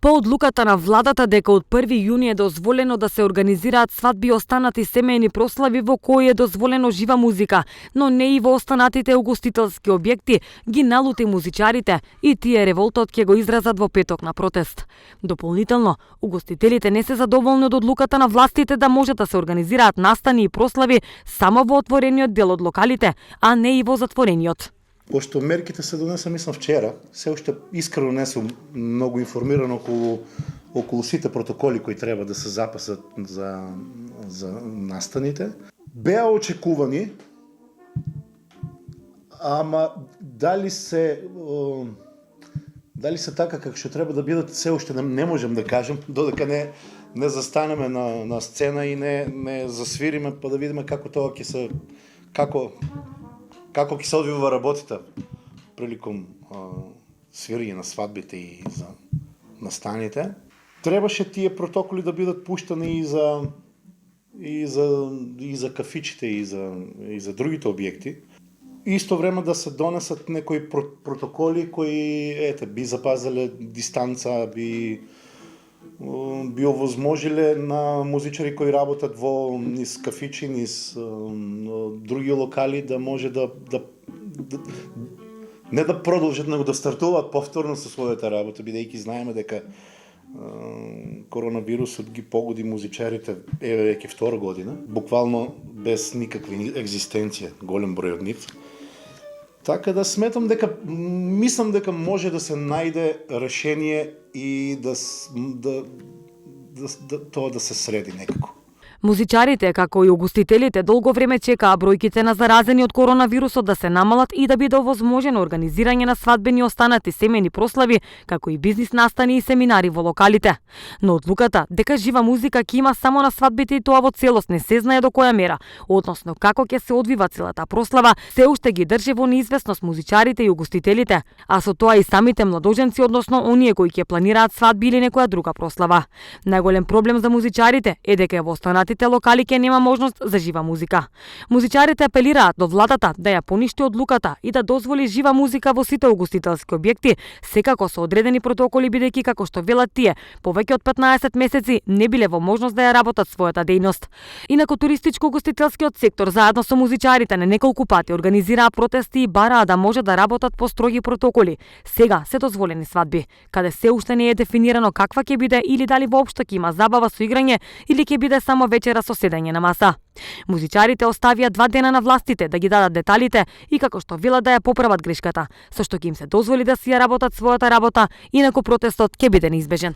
По одлуката на владата дека од 1 јуни е дозволено да се организираат свадби и останати семејни прослави во кои е дозволено жива музика, но не и во останатите угостителски објекти, ги налути музичарите и тие револтот ќе го изразат во петок на протест. Дополнително, угостителите не се задоволни од одлуката на властите да можат да се организираат настани и прослави само во отворениот дел од локалите, а не и во затворениот. Пошто мерките се донеса, мислам, вчера, се уште искрено не сум многу информиран околу сите протоколи кои треба да се запасат за настаните. Беа очекувани, ама дали се така како што треба да бидат, се уште не можем да кажем, додека не застанеме на сцена и не засвириме, па да видиме како тоа ќе се како ќе се одвива работата приликом свирење на свадбите и за настаните. Требаше тие протоколи да бидат пуштани и за кафичите и за другите објекти. Исто време да се донесат некои протоколи кои би запазале дистанца, би овозможиле на музичари кои работат во низ кафичи, низ други локали да може да не да продолжат, него да стартуваат повторно со својата работа, бидејќи знаеме дека коронавирусот ги погоди музичарите веќе втора година, буквално без никаква екзистенција, голем број од нив. Така да мислам дека може да се најде решение и тоа да се среди некако. Музичарите, како и угостителите, долго време чекаа бројките на заразени од коронавирусот да се намалат и да биде овозможено организирање на свадбени и останати семејни прослави, како и бизнис настани и семинари во локалите. Но одлуката дека жива музика ќе има само на свадбите и тоа во целост не се знае до која мера, односно како ќе се одвива целата прослава, се уште ги држи во неизвестност музичарите и угостителите, а со тоа и самите младоженци, односно оние кои ќе планираат свадби или некоја друга прослава. Најголем проблем за музичарите е дека во останатите локали ќе нема можност за жива музика. Музичарите апелираат до владата да ја поништи одлуката и да дозволи жива музика во сите угостителски објекти, секако со одредени протоколи, бидејќи како што велат тие, повеќе од 15 месеци не биле во можност да ја работат својата дејност. Инаку туристичко-угостителскиот сектор заедно со музичарите на неколку пати организираа протести и бараа да може да работат по строги протоколи. Сега се дозволени свадби, каде се уште не е дефинирано каква ќе биде или дали воопшто ќе има забава со играње или ќе биде само вечера со седење на маса. Музичарите оставија 2 дена на властите да ги дадат деталите и како што велат да ја поправат грешката, со што ќе им се дозволи да си ја работат својата работа, инаку протестот ќе биде неизбежен.